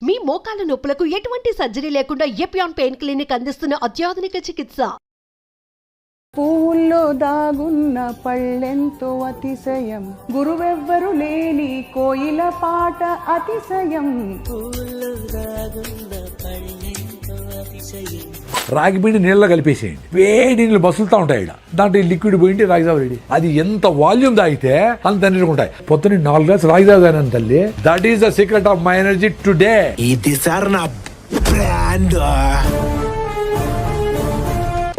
మీ మోకాల నొప్పులకు ఎటువంటి సర్జరీ లేకుండా ఎపియాన్ పెయిన్ క్లినిక్ అందిస్తున్న అత్యాధునిక చికిత్స. పువ్వుల్లో దాగున్న పళ్ళెంతో అతిశయం, గురువెవ్వరు లేని కోయిల పాట అతిశయం. రాగి పిండి నీళ్ళలో కలిపేసేయండి, వేడి నీళ్ళు బసులుతా ఉంటాయి. దాంట్లో లిక్విడ్ పోయింది రాగిజావ రెడీ. అది ఎంత వాల్యూమ్ తాగితే అంత ఎనర్జీ ఉంటాయి. పొద్దున్న 4 గ్లాసులు రాగిజావ తాగినాను తల్లి. That is the secret of my energy today. ఇది సార్ నా బ్రాండ్.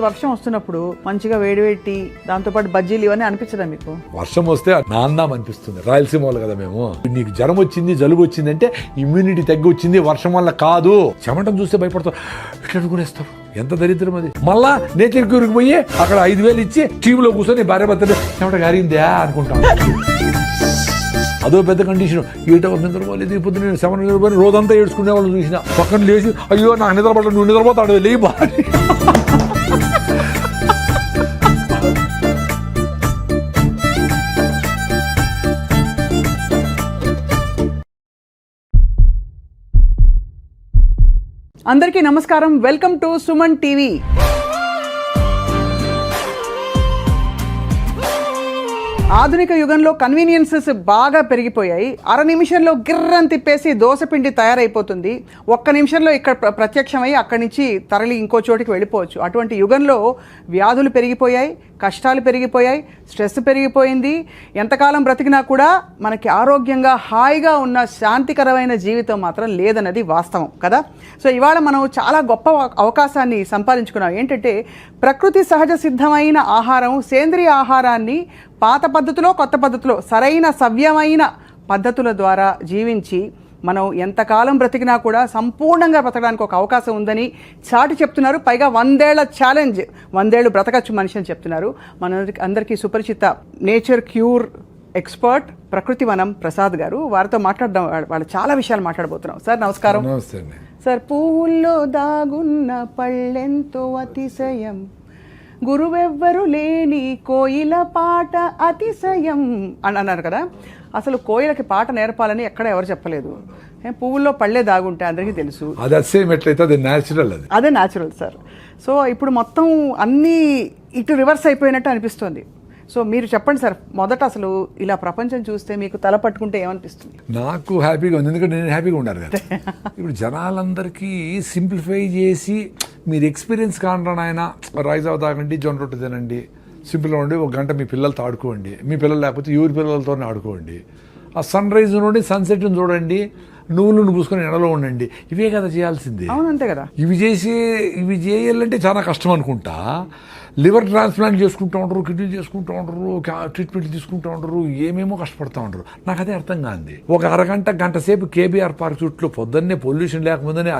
వర్షం వస్తున్నప్పుడు మంచిగా వేడివేటి దాంతో పాటు బజ్జీలు ఇవన్నీ అనిపించదా మీకు? వర్షం వస్తే నాందాం అనిపిస్తుంది. రాయలసీమ వాళ్ళు కదా మేము. నీకు జ్వరం వచ్చింది, జలుబు వచ్చింది అంటే ఇమ్యూనిటీ తగ్గి వచ్చింది, వర్షం వల్ల కాదు. చెమటం చూస్తే భయపడతారు, ఇట్లా అనుకునేస్తారు. ఎంత దరిద్రం అది. మళ్ళా నేచర్ క్యూర్కి పోయి అక్కడ 5,000 ఇచ్చి టీవీలో కూర్చొని భార్య భర్తలు చెమట గారిందా అనుకుంటాం. అదో పెద్ద కండిషన్. 8 hours నిద్రపోలేదు. ఇప్పుడు నేను 7 నిద్రపోయి రోజంతా ఏడ్చుకునే వాళ్ళు చూసిన. పక్కన లేచి అయ్యో నాకు నిద్రపడలేదు, నువ్వు నిద్రపోతాడు లేవు బాగా. అందరికీ నమస్కారం. Welcome to Suman TV. ఆధునిక యుగంలో కన్వీనియన్సెస్ బాగా పెరిగిపోయాయి. అర నిమిషంలో గిర్రని తిప్పేసి దోసపిండి తయారైపోతుంది. ఒక్క నిమిషంలో ఇక్కడ ప్రత్యక్షమై అక్కడి నుంచి తరలి ఇంకో చోటికి వెళ్ళిపోవచ్చు. అటువంటి యుగంలో వ్యాధులు పెరిగిపోయాయి, కష్టాలు పెరిగిపోయాయి, స్ట్రెస్ పెరిగిపోయింది. ఎంతకాలం బ్రతికినా కూడా మనకి ఆరోగ్యంగా హాయిగా ఉన్న శాంతికరమైన జీవితం మాత్రం లేదన్నది వాస్తవం కదా. సో ఇవాళ మనం చాలా గొప్ప అవకాశాన్ని సంపాదించుకున్నాం. ఏంటంటే ప్రకృతి సహజ సిద్ధమైన ఆహారం, సేంద్రియ ఆహారాన్ని పాత పద్ధతిలో కొత్త పద్ధతిలో సరైన సవ్యమైన పద్ధతుల ద్వారా జీవించి మనం ఎంతకాలం బ్రతికినా కూడా సంపూర్ణంగా బ్రతకడానికి ఒక అవకాశం ఉందని చాటి చెప్తున్నారు. పైగా 100 ఏళ్ల ఛాలెంజ్, 100 ఏళ్ళు బ్రతకచ్చు మనిషి అని చెప్తున్నారు. అందరికీ సుపరిచిత నేచర్ క్యూర్ ఎక్స్పర్ట్ ప్రకృతి వనం ప్రసాద్ గారు. వారితో మాట్లాడడం, వాళ్ళు చాలా విషయాలు మాట్లాడబోతున్నాం. సార్ నమస్కారం. సార్, పువ్వుల్లో దాగున్న పళ్ళెంతో అతిశయం, గురువెవ్వరు లేని కోయిల పాట అతిశయం అని అన్నారు కదా. అసలు కోయిలకి పాట నేర్పాలని ఎక్కడ ఎవరు చెప్పలేదు. పువ్వుల్లో పళ్ళే దాగుంటే అందరికీ తెలుసు. అదే న్యాచురల్ సార్. సో ఇప్పుడు మొత్తం అన్నీ ఇటు రివర్స్ అయిపోయినట్టు అనిపిస్తుంది. సో మీరు చెప్పండి సార్, మొదట అసలు ఇలా ప్రపంచం చూస్తే మీకు తల పట్టుకుంటే ఏమనిపిస్తుంది? నాకు హ్యాపీగా ఉంది, ఎందుకంటే నేను హ్యాపీగా ఉండాలి కదా. ఇప్పుడు జనాలందరికీ సింప్లిఫై చేసి మీరు ఎక్స్పీరియన్స్ కాంటాను ఆయన రైజావ తాగండి, జొన్న రొట్టె తినండి, సింపుల్గా ఉండి 1 గంట మీ పిల్లలతో ఆడుకోండి, మీ పిల్లలు లేకపోతే ఎవరి పిల్లలతోనే ఆడుకోండి, ఆ సన్ రైజ్ నుండి సన్సెట్ని చూడండి, నువ్వులను పూసుకొని ఎండలో ఉండండి. ఇవే కదా చేయాల్సింది. అవునంతే కదా. ఇవి చేయాలంటే చాలా కష్టం అనుకుంటా. లివర్ ట్రాన్స్ప్లాంట్ చేసుకుంటూ ఉంటారు, కిడ్నీ చేసుకుంటూ ఉంటారు, ట్రీట్మెంట్లు తీసుకుంటూ ఉంటారు, ఏమేమో కష్టపడుతూ ఉంటారు. నాకు అదే అర్థం కాదు. ఒక గంట సేపు కేబీఆర్ పార్క్ చుట్టూ పొద్దున్నే పొల్యూషన్ లేకముందనే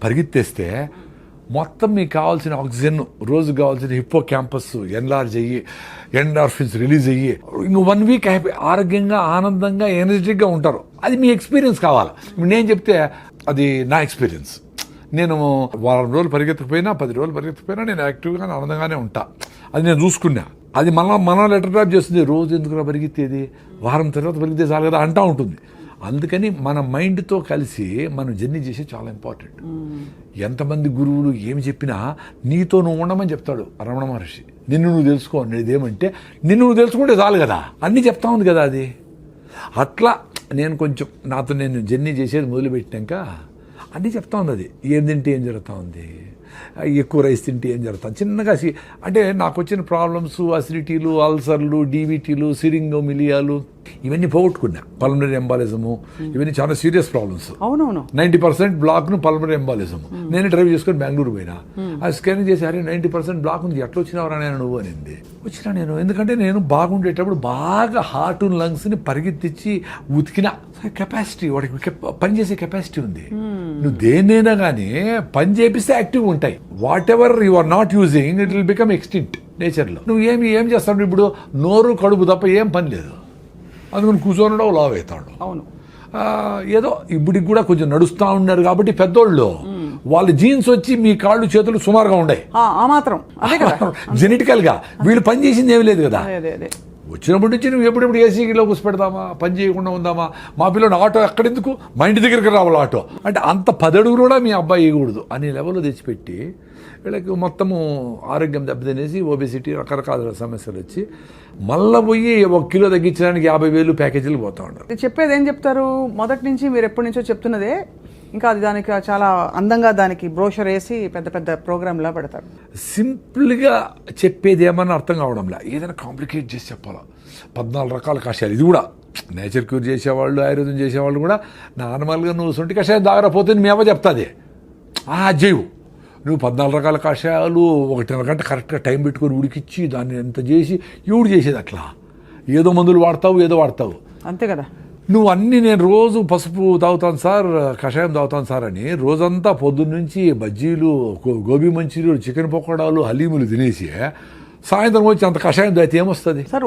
పరిగెత్తేస్తే మొత్తం మీకు కావాల్సిన ఆక్సిజన్, రోజు కావాల్సిన హిప్పో క్యాంపస్ ఎన్లార్జ్ అయ్యి, ఎండార్ఫిన్స్ రిలీజ్ అయ్యి ఇంకో 1 వీక్ హ్యాపీ, ఆరోగ్యంగా, ఆనందంగా, ఎనర్జెటిక్గా ఉంటారు. అది మీ ఎక్స్పీరియన్స్ కావాలి. నేను చెప్తే అది నా ఎక్స్పీరియన్స్. నేను 1 వారం రోజులు పరిగెత్తకపోయినా, 10 రోజులు పరిగెత్తకపోయినా నేను యాక్టివ్గా ఆనందంగానే ఉంటా. అది నేను చూసుకున్నా. అది మన లెటర్ డ్రాప్ చేస్తుంది. రోజు ఎందుకు పరిగెత్తేది, వారం తర్వాత పరిగెత్తే చాలు కదా అంటూ ఉంటుంది. అందుకని మన మైండ్తో కలిసి మనం జర్నీ చేసే చాలా ఇంపార్టెంట్. ఎంతమంది గురువులు ఏమి చెప్పినా నీతో నువ్వు ఉండమని చెప్తాడు రమణ మహర్షి. నిన్ను నువ్వు తెలుసుకో అనేది ఏమంటే నిన్ను నువ్వు తెలుసుకుంటే చాలు కదా, అన్నీ చెప్తా ఉంది కదా. అది అట్లా నేను కొంచెం నాతో నేను జర్నీ చేసేది మొదలుపెట్టినాక అన్నీ చెప్తా ఉంది. అది ఏం తింటే ఏం జరుగుతూ ఉంది, ఎక్కువ రైస్ తింటే ఏం జరుగుతుంది, చిన్నగా అంటే నాకు వచ్చిన ప్రాబ్లమ్స్, అసిడిటీలు, అల్సర్లు, డీవీటీలు, సిరింగోమిలియాలు ఇవన్నీ పోగొట్టుకున్నా. పల్మనరీ ఎంబాలిజము, ఇవన్నీ చాలా సీరియస్ ప్రాబ్లమ్స్. అవునవును. 90% బ్లాక్ ను పల్మనరీ ఎంబాలిజం. నేను డ్రైవ్ చేసుకొని బెంగళూరు పోయినా. అది స్కానింగ్ చేసి, అరే 90% బ్లాక్ ఉంది, ఎట్లా వచ్చినావరా నేను నువ్వు అనింది. వచ్చినా నేను, ఎందుకంటే నేను బాగుండేటప్పుడు బాగా హార్ట్ లంగ్స్ని పరిగెత్తించి ఉతికిన కెపాసిటీ, వాడికి పనిచేసే కెపాసిటీ ఉంది. నువ్వు దేన్నైనా కానీ పని చేపిస్తే యాక్టివ్గా ఉంటాయి. Whatever you are not using it will become extinct నేచర్లో. నువ్వు ఏం చేస్తావు ఇప్పుడు? నోరు కడుపు తప్ప ఏం పని లేదు. అందుకని కూర్చొని లావ్ అవుతాడు. అవును. ఏదో ఇప్పటికి కూడా కొంచెం నడుస్తూ ఉన్నారు కాబట్టి పెద్దోళ్ళు వాళ్ళ జీన్స్ వచ్చి మీ కాళ్ళు చేతులు సుమారుగా ఉన్నాయి. మాత్రం జెనెటికల్ గా వీళ్ళు పని చేసింది ఏమీ లేదు కదా. వచ్చినప్పటి నుంచి నువ్వు ఎప్పుడెప్పుడు ఏసీలో కూర్చోపెడదామా, పని చేయకుండా ఉందామా, మా పిల్లలు ఆటో ఎక్కడెందుకు, మా ఇంటి దగ్గరికి రావాలి ఆటో అంటే అంత 10 అడుగులు కూడా మీ అబ్బాయి వేయకూడదు అనే లెవెల్లో తెచ్చిపెట్టి వీళ్ళకి మొత్తము ఆరోగ్యం దెబ్బతినేసి ఓబెసిటీ రకరకాల సమస్యలు వచ్చి మళ్ళీ పోయి 1 కిలో తగ్గించడానికి 50,000 ప్యాకేజీలు పోతా ఉంటారు. చెప్పేది ఏం చెప్తారు? మొదటి నుంచి మీరు ఎప్పటి నుంచో చెప్తున్నదే, ఇంకా అది దానికి చాలా అందంగా దానికి బ్రోషర్ వేసి పెద్ద పెద్ద ప్రోగ్రాంలా పెడతారు. సింపుల్గా చెప్పేది ఏమన్నా అర్థం కావడంలా, ఏదైనా కాంప్లికేట్ చేసి చెప్పాలా. 14 రకాల కషాయాలు, ఇది కూడా నేచర్ క్యూర్ చేసేవాళ్ళు, ఆయుర్వేదం చేసేవాళ్ళు కూడా నార్మల్గా నువ్వు సొంటి కషాయం దాగరపోతే మీ అవ్వ చెప్తుంది జైవు, నువ్వు 14 రకాల కషాయాలు 1.5 గంట కరెక్ట్గా టైం పెట్టుకొని ఉడికిచ్చి దాన్ని ఎంత చేసి ఎవడు చేసేది అట్లా, ఏదో మందులు వాడతావు అంతే కదా. నువ్వు అన్నీ నేను రోజు పసుపు తాగుతాను సార్, కషాయం తాగుతాను సార్ అని రోజంతా పొద్దున్న నుంచి బజ్జీలు, గోబీ మంచూరియలు, చికెన్ పకోడాలు, హలీములు తినేసి సాయంత్రం వచ్చి అంత కషాయం తాగితే ఏమొస్తుంది? సార్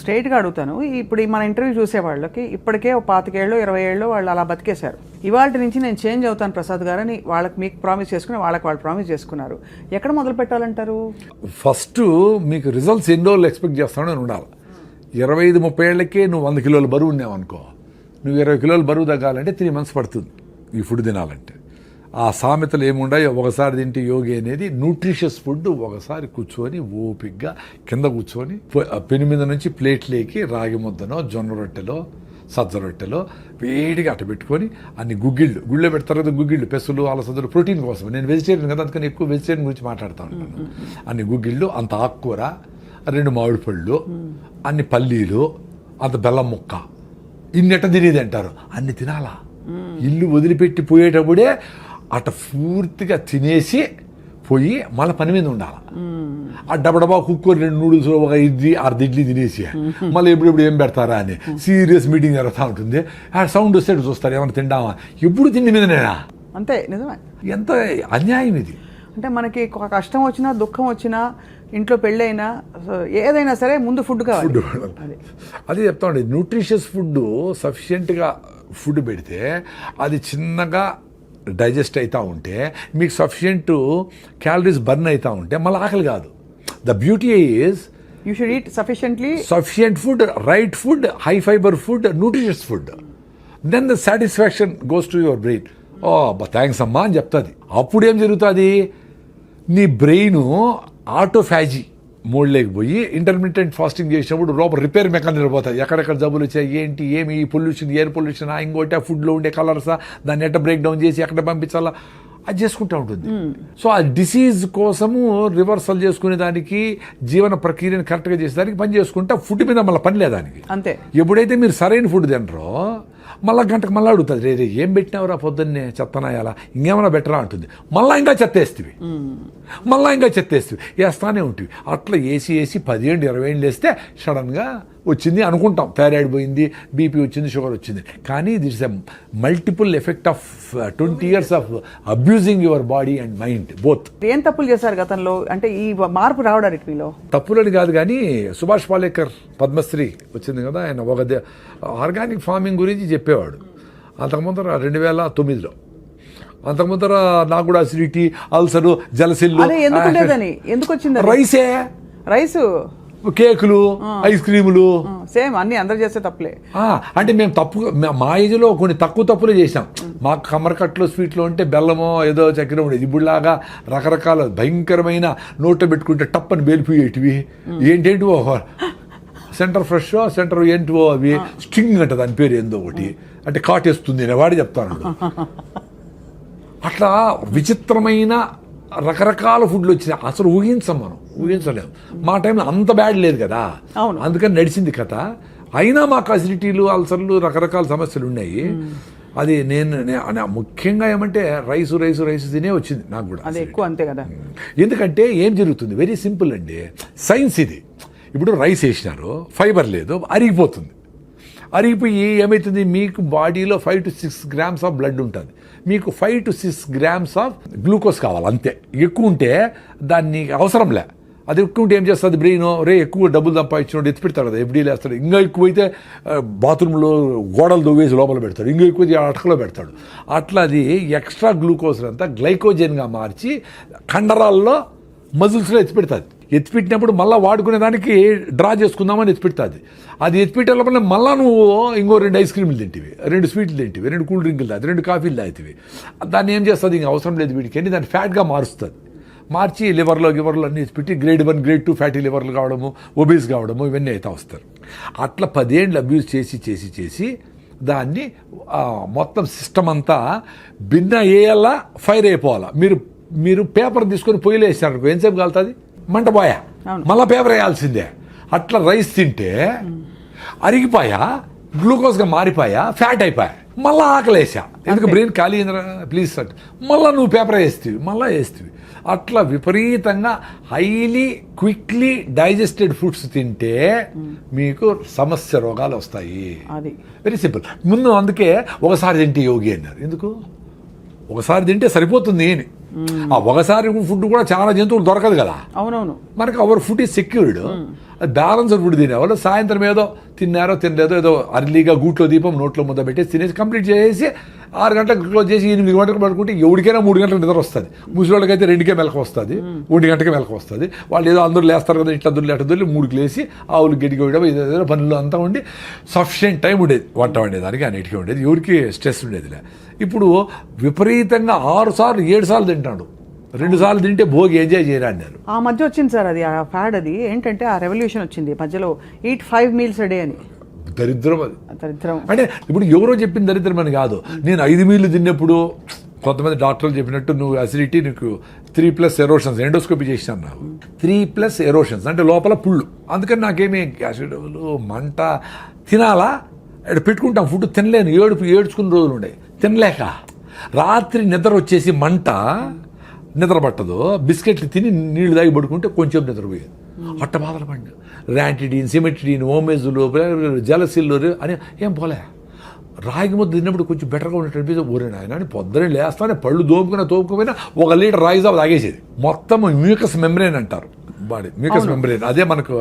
స్ట్రైట్గా అడుగుతాను, ఇప్పుడు మన ఇంటర్వ్యూ చూసే వాళ్ళకి ఇప్పటికే 25 ఏళ్ళు 20 ఏళ్ళు వాళ్ళు అలా బతికేశారు. ఇవాళ నుంచి నేను చేంజ్ అవుతాను ప్రసాద్ గారు అని వాళ్ళకి మీకు ప్రామిస్ చేసుకుని వాళ్ళు ప్రామిస్ చేసుకున్నారు. ఎక్కడ మొదలు పెట్టాలంటారు? ఫస్ట్ మీకు రిజల్ట్స్ ఎన్ని రోజులు ఎక్స్పెక్ట్ చేస్తానని ఉండాలి. 25-30 ఏళ్ళకే నువ్వు 100 కిలోల బరువు ఉన్నావు అనుకో, నువ్వు 20 కిలోల బరువు తగ్గాలంటే 3 months పడుతుంది ఈ ఫుడ్ తినాలంటే. ఆ సామెతలు ఏముండాయో, ఒకసారి తింటే యోగి అనేది న్యూట్రిషియస్ ఫుడ్. ఒకసారి కూర్చొని ఓపిగ్గా కింద కూర్చొని పెను మీద నుంచి ప్లేట్లేకి రాగి ముద్దనో, జొన్న రొట్టెలో, సజ్జ రొట్టెలో వేడిగా అట్ట పెట్టుకొని అన్ని గుళ్ళో పెడతారు కదా గుగ్గిళ్ళు, పెసులు, అలసందలు, ప్రోటీన్ కోసం. నేను వెజిటేరియన్ కదా, అందుకని ఎక్కువ వెజిటేరియన్ గురించి మాట్లాడుతూ ఉంటాను. అన్ని గుగ్గిళ్ళు, అంత ఆకుకూర, 2 మామిడి పళ్ళు, అన్ని పల్లీలు, అంత బెల్లం ముక్క, ఇన్నెట్ట తినేది అంటారు. అన్ని తినాలా. ఇల్లు వదిలిపెట్టి పోయేటప్పుడే అట్ట పూర్తిగా తినేసి పోయి మళ్ళీ పని మీద ఉండాలి. ఆ డబ్బా కుక్కర్ 2 నూడిల్స్, 1 ఇడ్లీ, 6 ఇడ్లీ తినేసి మళ్ళీ ఎప్పుడు ఏం పెడతారా అని సీరియస్ మీటింగ్ జరుగుతూ ఉంటుంది. ఆ సౌండ్ వస్తే చూస్తారు, ఏమైనా తిండామా, ఎప్పుడు తిండి మీదనేనా? అంతే, నిజమే. ఎంత అన్యాయం ఇది. అంటే మనకి కష్టం వచ్చినా, దుఃఖం వచ్చినా, ఇంట్లో పెళ్ళైనా, ఏదైనా సరే ముందు ఫుడ్ కావాలి. అదే చెప్తా ఉండే, న్యూట్రిషియస్ ఫుడ్ సఫిషియెంట్గా ఫుడ్ పెడితే అది చిన్నగా డైజెస్ట్ అవుతూ ఉంటే మీకు సఫిషియెంట్ క్యాలరీస్ బర్న్ అవుతూ ఉంటే మళ్ళీ ఆకలి కాదు. The beauty is you should eat sufficient food, right food, high fibre food, nutritious food. Then the satisfaction goes to your brain. Thanks అమ్మా అని చెప్తుంది. అప్పుడు ఏం జరుగుతుంది, నీ బ్రెయిన్ ఆటోఫాజీ మోడ్లోకి పోయి ఇంటర్మీడియట్ ఫాస్టింగ్ చేసినప్పుడు లోపల రిపేర్ మెకానిజం పోతాయి. ఎక్కడెక్కడ జబ్బులు వచ్చాయి, ఏంటి, ఏమి పొల్యూషన్, ఎయిర్ పొల్యూషన్, ఇంకోటి ఆ ఫుడ్లో ఉండే కలర్సా, దాన్ని ఎట్ట బ్రేక్ డౌన్ చేసి ఎక్కడ పంపించాలా అది చేసుకుంటూ ఉంటుంది. సో ఆ డిసీజ్ కోసము రివర్సల్ చేసుకునే దానికి, జీవన ప్రక్రియను కరెక్ట్గా చేసేదానికి పని చేసుకుంటే ఫుడ్ మీద మళ్ళీ పని లేదానికి. అంతే. ఎప్పుడైతే మీరు సరైన ఫుడ్ తినరో మళ్ళీ గంటకు మళ్ళీ అడుగుతుంది, రే ఏం పెట్టినావురా పొద్దున్నే, చెత్తనాయాలా, ఇంకేమైనా బెటరా అంటుంది. మళ్ళీ ఇంకా చెత్తేస్తుంది, వేస్తానే ఉంటుంది. అట్లా వేసి 10 ఏళ్ళు 20 ఏళ్ళు వేస్తే సడన్గా వచ్చింది అనుకుంటాం, థైరాయిడ్ పోయింది, బీపీ వచ్చింది, షుగర్ వచ్చింది. కానీ that's a multiple effect of 20 years of abusing your body and mind both. ఏం తప్పులు చేశారు గతంలో, అంటే ఈ మార్పు రావడానికి మీలో? తప్పులని కాదు కానీ, సుభాష్ పాలేకర్ పద్మశ్రీ వచ్చింది కదా, ఆయన ఒక ఆర్గానిక్ ఫార్మింగ్ గురించి చెప్పేవాడు. అంతకుముందర 2009లో, అంతకుముందర నాకు కూడా అసిడిటీ, అల్సరు, జలసిల్లు, ఎందుకు వచ్చింది? రైసు, కేకులు, ఐస్ క్రీములు, సేమ్ అన్ని అందరు చేస్తే తప్పులే. అంటే మేము మా ఏజ్లో కొన్ని తక్కువ తప్పులే చేసాం. మాకు కమ్మరకట్లో స్వీట్లో ఉంటే బెల్లమో ఏదో చక్కెర ఉండేది. ఇప్పుడులాగా రకరకాల భయంకరమైన నోట్లో పెట్టుకుంటే టప్పని బేలిపోయేటివి, ఏంటేంటివో సెంటర్ ఫ్రెష్, సెంటర్ ఏంటివో అవి స్ట్రింగ్ అంట, దాని పేరు ఏందో ఒకటి, అంటే కాటేస్తుంది అని వాడి చెప్తాను. అట్లా విచిత్రమైన రకరకాల ఫుడ్లు వచ్చినాయి. అసలు ఊహించలేము. మా టైంలో అంత బ్యాడ్ లేదు కదా, అందుకని నడిచింది కథ. అయినా మాకు అసిడిటీలు, అల్సర్లు, రకరకాల సమస్యలు ఉన్నాయి. అది నేను ముఖ్యంగా ఏమంటే రైసు తినే వచ్చింది నాకు కూడా. అది ఎక్కువ, అంతే కదా. ఎందుకంటే ఏం జరుగుతుంది, వెరీ సింపుల్ అండి, సైన్స్ ఇది. ఇప్పుడు రైస్ వేసినారు, ఫైబర్ లేదు, అరిగిపోయి ఏమవుతుంది, మీకు బాడీలో 5 to 6 grams ఆఫ్ బ్లడ్ ఉంటుంది, మీకు 5 to 6 grams ఆఫ్ గ్లూకోజ్ కావాలి అంతే. ఎక్కువ ఉంటే దాన్ని అవసరంలే. అది ఎక్కువ ఉంటే ఏం చేస్తుంది బ్రెయిన్, ఎక్కువ డబ్బులు సంపాదించినోడు ఎత్తి పెడతాడు కదా, ఎఫ్డీలు వేస్తాడు. ఇంకా ఎక్కువైతే బాత్రూంలో గోడలు దొవ్వేసి లోపల పెడతాడు, ఇంకా ఎక్కువ అటకలో పెడతాడు. అట్లా అది ఎక్స్ట్రా గ్లూకోజ్ అంతా గ్లైకోజన్గా మార్చి కండరాల్లో, మజిల్స్లో ఎత్తి పెడతాది. ఎత్తిపెట్టినప్పుడు మళ్ళీ వాడుకునే దానికి డ్రా చేసుకుందామని ఎత్తిపెడుతుంది. అది ఎత్తిపెట్టే లోపల మళ్ళీ నువ్వు ఇంకో 2 ఐస్ క్రీములు తింటివి, 2 స్వీట్లు తింటివి, 2 కూల్ డ్రింకులు తాగి, 2 కాఫీలు తాగితివి. దాన్ని ఏం చేస్తుంది, ఇంక అవసరం లేదు వీడికి అని దాన్ని ఫ్యాట్గా మారుస్తుంది. మార్చి లివర్లో అన్నీ పెట్టి గ్రేడ్ 1 గ్రేడ్ 2 ఫ్యాటీ లివర్లు కావడము, ఒబీస్ కావడము ఇవన్నీ అయితే వస్తారు. అట్లా 10 ఏళ్ళు అబ్యూస్ చేసి దాన్ని మొత్తం సిస్టమ్ అంతా భిన్న వేయాలా, ఫైర్ అయిపోవాలా. మీరు పేపర్ తీసుకొని పొయ్యిలో వేసారు, ఎంతసేపు కాలుతుంది, మంట పోయా, మళ్ళీ పేపర్ వేయాల్సిందే. అట్లా రైస్ తింటే అరిగిపోయా, గ్లూకోజ్గా మారిపోయా, ఫ్యాట్ అయిపోయా, మళ్ళీ ఆకలేసా. ఎందుకు బ్రెయిన్ ఖాళీ అయిందిరా ప్లీజ్ సార్, మళ్ళీ నువ్వు పేపర్ వేస్తేవి. అట్లా విపరీతంగా హైలీ క్విక్లీ డైజెస్టెడ్ ఫుడ్స్ తింటే మీకు సమస్య రోగాలు వస్తాయి. అది వెరీ సింపుల్. ముందు అందుకే ఒకసారి తింటే యోగి అన్నారు. ఎందుకు? ఒకసారి తింటే సరిపోతుంది అని. ఆ ఒకసారి ఫుడ్ కూడా చాలా జంతువులు దొరకదు కదా. అవునవును. మనకు our food is secured. Balanced food తినేవాళ్ళు సాయంత్రం ఏదో తిన్నారో తినలేదో ఏదో అర్లీగా గూట్లో దీపం నోట్లో ముద్ద పెట్టేసి తినేసి కంప్లీట్ చేసి 6 గంటలకు క్లోజ్ చేసి 8 గంటలకు పడుకుంటే ఎవరికైనా 3 గంటలకు నిద్ర వస్తుంది. ముసలివాళ్ళకైతే 2కే మెలకు వస్తుంది, 1 గంటకే మెలకు వస్తుంది. వాళ్ళు ఏదో అందరూ లేస్తారు కదా, ఇట్లా దొరికి అట్లా దొరికి 3కి లేసి ఆవులు గడ్డికి వేయడం ఏదో పనులు అంతా ఉండి సఫిషియెంట్ టైం ఉండేది వంట వండేదానికి, అన్నిటికీ ఉండేది, ఎవరికి స్ట్రెస్ ఉండేదిలే. ఇప్పుడు విపరీతంగా 6 సార్లు 7 సార్లు తింటాడు. 2 సార్లు తింటే భోగి ఎంజాయ్ చేయరా అన్నారు. ఆ మధ్య వచ్చింది సార్ అది, ఆ ఫ్యాడ్ అది ఏంటంటే ఆ రెవల్యూషన్ వచ్చింది మధ్యలో, eat 5 meals a day అని. దరిద్రం అది. దరిద్రం అంటే ఇప్పుడు ఎవరో చెప్పిన దరిద్రం అని కాదు. నేను 5 మీల్లు తిన్నప్పుడు కొంతమంది డాక్టర్లు చెప్పినట్టు నువ్వు అసిడిటీ, నీకు 3+ ఎరోషన్స్, ఎండోస్కోపీ చేసినాను నాకు, 3+ ఎరోషన్స్ అంటే లోపల పుళ్ళు. అందుకని నాకేమీ యాసిడ్లు మంట తినాలా పెట్టుకుంటాం, ఫుడ్ తినలేను, ఏడ్చుకున్న రోజులు ఉండే తినలేక. రాత్రి నిద్ర వచ్చేసి మంట, నిద్ర పట్టదు, బిస్కెట్లు తిని నీళ్లు తాగి పడుకుంటే కొంచెం నిద్రపోయేది. అట్ట బాధలు పడి ర్యాంటిడీన్, సిమెట్రిడీన్, ఓమేజులు, జలసిల్లు అని ఏం పోలే. రాగి ముద్ద తిన్నప్పుడు కొంచెం బెటర్గా ఉన్నట్టు ఊరే నాయన అని పొద్దునే లేస్తానే పళ్ళు తోముకుపోయినా 1 లీటర్ రాగి జావ తాగేసేది. మొత్తం మ్యూకస్ మెంబ్రేన్ అంటారు బాడీ, మ్యూకస్ మెంబ్రేన్. అదే మనకు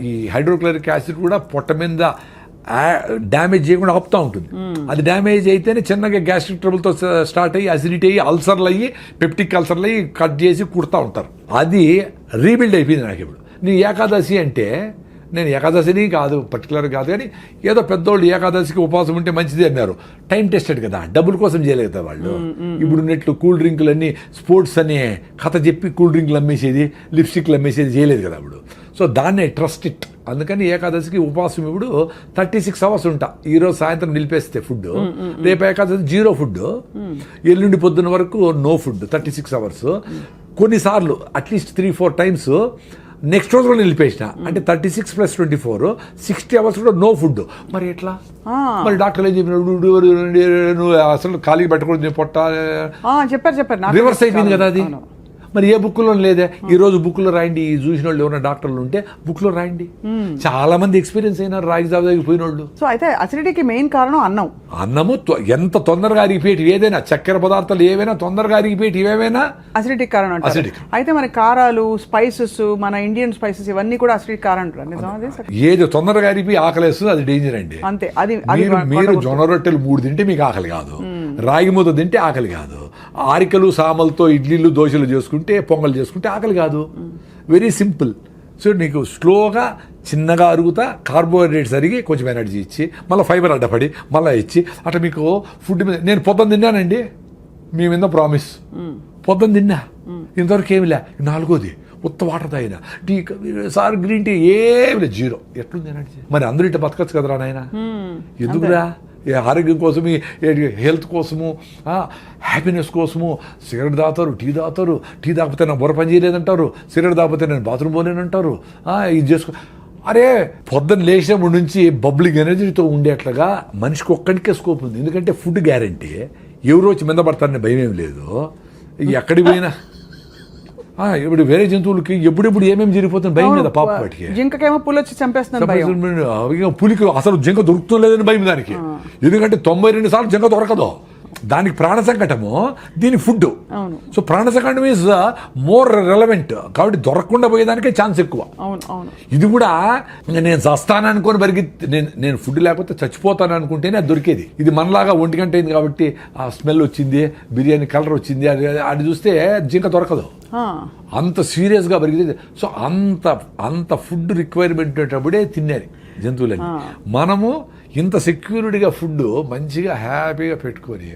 ఈ హైడ్రోక్లోరిక్ యాసిడ్ కూడా పొట్ట మీద డ్యామేజ్ చేయకుండా ఆపుతూ ఉంటుంది. అది డ్యామేజ్ అయితేనే చిన్నగా గ్యాస్ట్రిక్ ట్రబుల్తో స్టార్ట్ అయ్యి అసిడిటీ అయ్యి అల్సర్లు అయ్యి పెప్టిక్ అల్సర్లు అయ్యి కట్ చేసి కుడతా ఉంటారు. అది రీబిల్డ్ అయిపోయింది నాకు ఇప్పుడు. నీ ఏకాదశి అంటే, నేను ఏకాదశిని కాదు పర్టికులర్ కాదు కానీ ఏదో పెద్దోళ్ళు ఏకాదశికి ఉపవాసం ఉంటే మంచిది అన్నారు. టైం టెస్టెడ్ కదా, డబ్బుల కోసం చేయలేదు కదా వాళ్ళు. ఇప్పుడు నెట్లు కూల్ డ్రింకులు అన్నీ స్పోర్ట్స్ అనే కథ చెప్పి కూల్ డ్రింకులు అమ్మేసేది, లిప్స్టిక్లు అమ్మేసేది చేయలేదు కదా అప్పుడు. సో దాన్నే ట్రస్ట్ ఇట్. అందుకని ఏకాదశికి ఉపవాసం ఇప్పుడు 36 hours ఉంటా. ఈరోజు సాయంత్రం నిలిపేస్తే ఫుడ్, రేపు ఏకాదశి 0 ఫుడ్, ఎల్లుండి పొద్దున్న వరకు నో ఫుడ్ 36 hours. కొన్నిసార్లు అట్లీస్ట్ 3-4 times నెక్స్ట్ రోజు కూడా నిలిపేసిన, అంటే 36 + 24 60 hours కూడా నో ఫుడ్. మరి ఎట్లా? మరి డాక్టర్లు ఏం చెప్పినాడు, నువ్వు అసలు ఖాళీ పెట్టకూడదు, పొట్ట చెప్పారు రివర్స్ అయిపోయింది కదా అది. మరి ఏ బుక్లో లేదే. ఈ రోజు బుక్లో రాయండి, ఈ చూసిన వాళ్ళు ఎవరైనా డాక్టర్లు ఉంటే బుక్లో రాయండి. చాలా మంది ఎక్స్పీరియన్స్ అయినారు రాగి జావ పోయిన వాళ్ళు. సో అయితే అసిడిటీకి మెయిన్ కారణం అన్నము ఎంత తొందరగా అరిగిపోయేటి ఏదైనా, చక్కెర పదార్థాలు ఏవైనా తొందరగా అరిగిపోయేటి ఏవైనా అసిడిటీ కారణం అంటారు. అయితే మన కారాలు, స్పైసెస్, మన ఇండియన్ స్పైసెస్ ఇవన్నీ కూడా అసిడిటీ కారణం అంటారు. ఏది తొందరగా అరిగిపోయి ఆకలేస్తుంది అది డేంజర్ అండి. అంతే. అది మీరు జొన్న రొట్టెలు 3 తింటే మీకు ఆకలి కాదు, రాగి ముద్ద తింటే ఆకలి కాదు, ఆరికలు సామలతో ఇడ్లీలు దోశలు చేసుకుంటే పొంగల్ చేసుకుంటే ఆకలి కాదు. Very simple. సో నీకు స్లోగా చిన్నగా అరుగుతా కార్బోహైడ్రేట్స్ అరిగి కొంచెం ఎనర్జీ ఇచ్చి మళ్ళీ ఫైబర్ అడ్డపడి మళ్ళీ ఇచ్చి అట్లా మీకు ఫుడ్ మీద. నేను పొద్దున్న తిన్నానండి, మీ మీద ప్రామిస్, పొద్దున్న తిన్నా, ఇంతవరకు ఏమి లే. 4వది ఉత్త వాటర్ తాగిన, టీ సార్ గ్రీన్ టీ ఏమి లేదు, 0. ఎట్లుంది ఎనర్జీ? మరి అందరూ ఇట్లా బతకచ్చు కదరా నాయన. ఎందుకురా? ఆరోగ్యం కోసము, హెల్త్ కోసము, హ్యాపీనెస్ కోసము సిగరెట్ తాగుతారు, టీ తాగుతారు. టీ తాగిపోతే నా బుర్ర పని చేయలేదంటారు, సిగరెట్ తాగిపోతే నేను బాత్రూమ్ పోలేనంటారు. ఇది చేసుకో. అరే పొద్దున్న లేచినప్పటి నుంచి బబ్లింగ్ ఎనర్జీతో ఉండేట్లుగా మనిషికి ఒక్కడికే స్కోప్ ఉంది. ఎందుకంటే ఫుడ్ గ్యారంటీ, ఎవరు వచ్చి మీద పడతారనే భయం ఏమి లేదు. ఎక్కడికి పోయినా ఇప్పుడు వేరే జంతువులకి ఎప్పుడెప్పుడు ఏమేమి జరిగిపోతుంది భయం మీద. పాప వాటికి జింకకేమో పులి వచ్చి చంపేస్తుంది, పులికి అసలు జింక దొరుకుతుందో లేదని భయం దానికి. ఎందుకంటే 92 సార్లు జింక దొరకదు. దానికి ప్రాణ సంకటము, దీని ఫుడ్. అవును. సో ప్రాణ సంకటం ఈజ్ మోర్ రెలవెంట్, కాబట్టి దొరకకుండా పోయేదానికే ఛాన్స్ ఎక్కువ. అవును అవును. ఇది కూడా ఇంకా నేను చస్తాను అనుకొని పరిగెత్తి నేను ఫుడ్ లేకపోతే చచ్చిపోతాను అనుకుంటేనే అది దొరికేది. ఇది మనలాగా 1 గంట అయింది కాబట్టి ఆ స్మెల్ వచ్చింది, బిర్యానీ కలర్ వచ్చింది, అది చూస్తే జింక దొరకదు. అంత సీరియస్గా పరిగెత్తి. సో అంత ఫుడ్ రిక్వైర్మెంట్ ఉండేటప్పుడే తిన్నారు జంతువులని. మనము ఇంత సెక్యూరిటీగా ఫుడ్ మంచిగా హ్యాపీగా పెట్టుకొని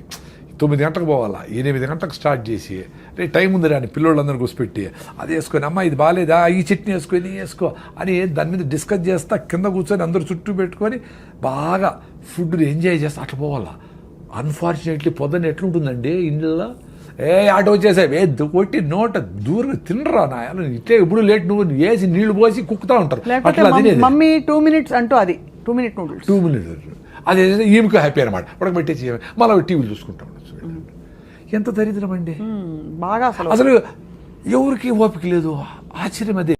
9 గంటలకు పోవాలా, 8 గంటలకు స్టార్ట్ చేసి రే టైం ఉంది రాని పిల్లోళ్ళందరూ కూర్చోపెట్టి అది వేసుకొని అమ్మ ఇది బాగాలేదా, ఈ చట్నీ వేసుకొని వేసుకో అని దాని మీద డిస్కస్ చేస్తా కింద కూర్చొని అందరూ చుట్టూ పెట్టుకొని బాగా ఫుడ్ని ఎంజాయ్ చేస్తా అట్లా పోవాలా. అన్ఫార్చునేట్లీ పొద్దున్న ఎట్లుంటుందండి ఇంట్లో, ఆటో వచ్చేసావు కొట్టి నోట దూరంగా తినరా నాయన, ఇట్లే ఇప్పుడు లేట్ నువ్వు వేసి నీళ్లు పోసి కుక్కుతా ఉంటారు. అట్లా తినేది. మమ్మీ 2 మినిట్స్ అంటూ అది 2 మినిట్ నూడిల్స్. 2 మినిట్స్ అదే ఈమెకు హ్యాపీ అనమాట. ఉడకబెట్టేసి మళ్ళీ టీవీలు చూసుకుంటా ఉండొచ్చు. ఎంత దరిద్రం అండి బాగా. అసలు ఎవరికి ఓపిక లేదు. ఆశ్చర్యం అదే.